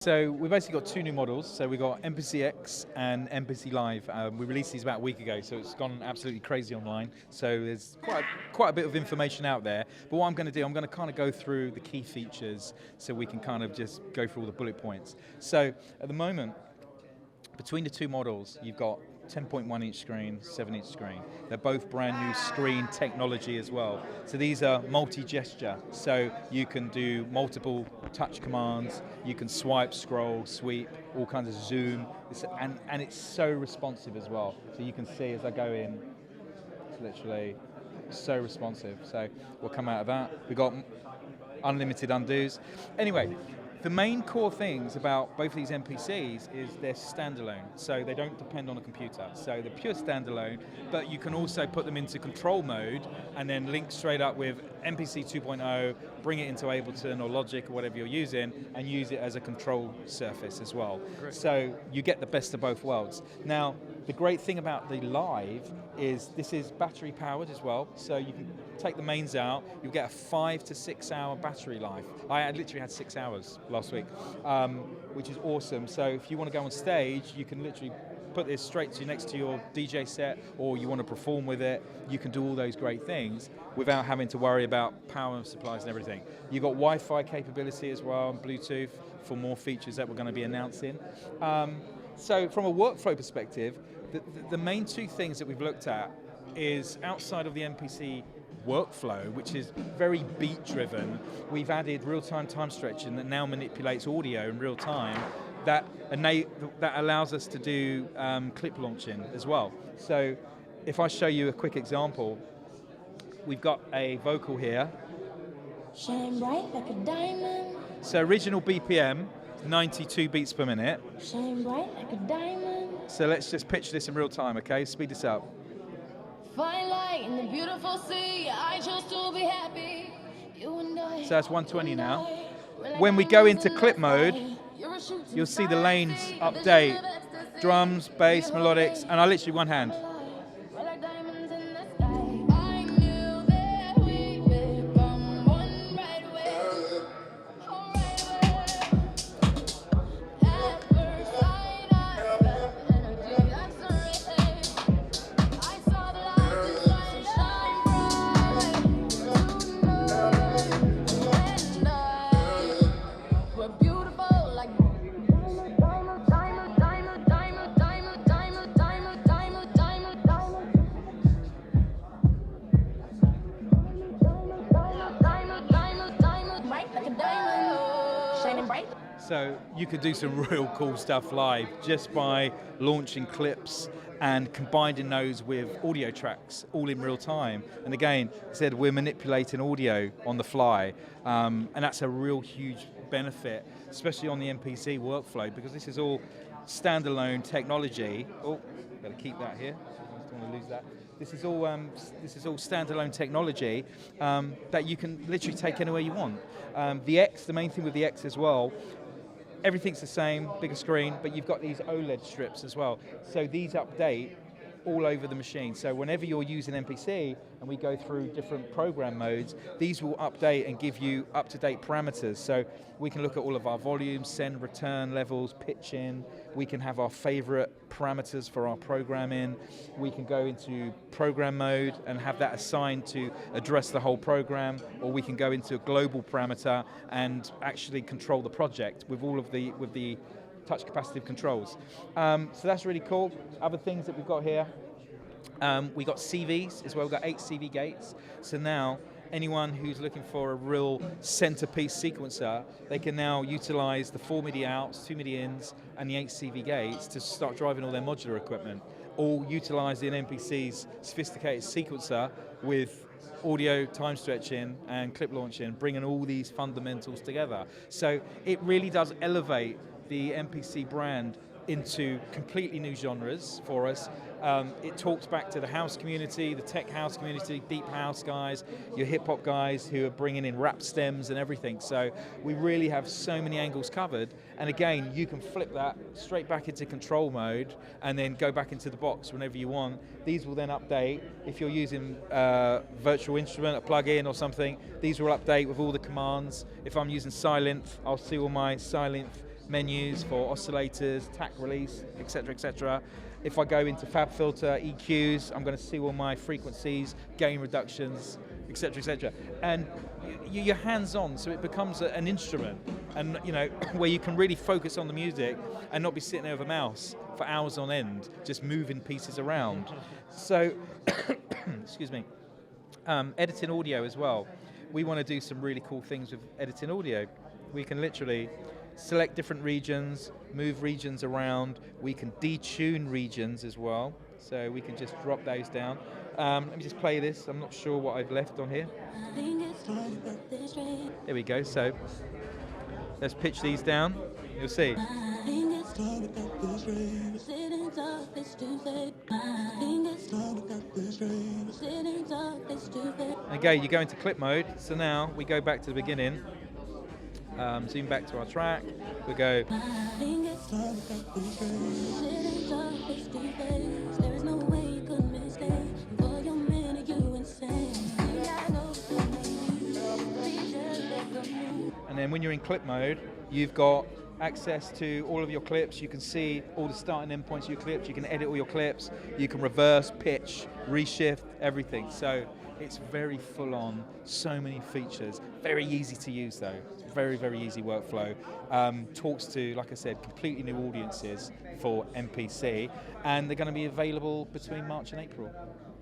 So we've basically got two new models. So we've got MPC X and MPC Live. We released these about a week ago, so it's gone absolutely crazy online. So there's quite a bit of information out there. But what I'm going to do, I'm going to kind of go through the key features so we can kind of just go through all the bullet points. So at the moment, between the two models, you've got 10.1 inch screen, 7 inch screen. They're both brand new screen technology as well. So these are multi-gesture, so you can do multiple touch commands, you can swipe, scroll, sweep, all kinds of zoom, and it's so responsive as well. So you can see as I go in, it's literally so responsive. So we'll come out of that. We've got unlimited undos. Anyway, the main core things about both of these MPCs is they're standalone, so they don't depend on a computer. So they're pure standalone, but you can also put them into control mode and then link straight up with MPC 2.0, bring it into Ableton or Logic or whatever you're using, and use it as a control surface as well. Great. So you get the best of both worlds. Now, the great thing about the Live is this is battery powered as well, so you can take the mains out, you'll get a 5 to 6 hour battery life. I literally had 6 hours last week, which is awesome. So if you want to go on stage, you can literally put this straight to next to your DJ set, or you want to perform with it, you can do all those great things without having to worry about power supplies and everything. You've got Wi-Fi capability as well, and Bluetooth for more features that we're going to be announcing. So from a workflow perspective, the main two things that we've looked at is outside of the MPC workflow, which is very beat driven, we've added real-time time stretching that now manipulates audio in real time that allows us to do clip launching as well. So if I show you a quick example, we've got a vocal here. Shine bright like a diamond. So original BPM, 92 beats per minute. Shine bright like a diamond. So let's just pitch this in real time, okay? Speed this up. Fine light in the beautiful sea. I chose to be happy. You and I. So that's 120 now. When we go into clip mode, you'll see the lanes update. Drums, bass, melodics, and I literally one hand. So you could do some real cool stuff live just by launching clips and combining those with audio tracks all in real time. And again, I said we're manipulating audio on the fly, and that's a real huge benefit, especially on the MPC workflow, because this is all standalone technology. Oh, better keep that here. I don't want to lose that. This is all standalone technology that you can literally take anywhere you want. The main thing with the X as well, everything's the same, bigger screen, but you've got these OLED strips as well. So these update all over the machine. So whenever you're using MPC and we go through different program modes, these will update and give you up-to-date parameters. So we can look at all of our volumes, send, return levels, pitching. We can have our favorite parameters for our programming. We can go into program mode and have that assigned to address the whole program, or we can go into a global parameter and actually control the project with all of the touch capacitive controls. So that's really cool. Other things that we've got here, we got CVs as well. We've got 8 CV gates. So now anyone who's looking for a real centerpiece sequencer, they can now utilize the 4 MIDI outs, 2 MIDI ins, and the 8 CV gates to start driving all their modular equipment, all utilizing MPC's sophisticated sequencer with audio, time stretching, and clip launching, bringing all these fundamentals together. So it really does elevate the MPC brand into completely new genres for us. It talks back to the house community, the tech house community, deep house guys, your hip hop guys who are bringing in rap stems and everything. So we really have so many angles covered. And again, you can flip that straight back into control mode and then go back into the box whenever you want. These will then update. If you're using a virtual instrument, a plug-in or something, these will update with all the commands. If I'm using Sylenth, I'll see all my Sylenth menus for oscillators, tack release, etc., etc. If I go into Fab Filter, EQs, I'm going to see all my frequencies, gain reductions, etc., etc. And you're hands-on, so it becomes an instrument, and where you can really focus on the music and not be sitting there with a mouse for hours on end, just moving pieces around. So, excuse me. Editing audio as well. We want to do some really cool things with editing audio. We can literally select different regions, move regions around. We can detune regions as well. So we can just drop those down. Let me just play this. I'm not sure what I've left on here. There we go. So let's pitch these down. You'll see. Again, you go into clip mode. So now we go back to the beginning. Zoom back to our track. We go. And then when you're in clip mode, you've got access to all of your clips. You can see all the start and end points of your clips. You can edit all your clips. You can reverse, pitch, reshift, everything. So it's very full on, so many features. Very easy to use though. It's very, very easy workflow. Talks to, like I said, completely new audiences for MPC, and they're going to be available between March and April.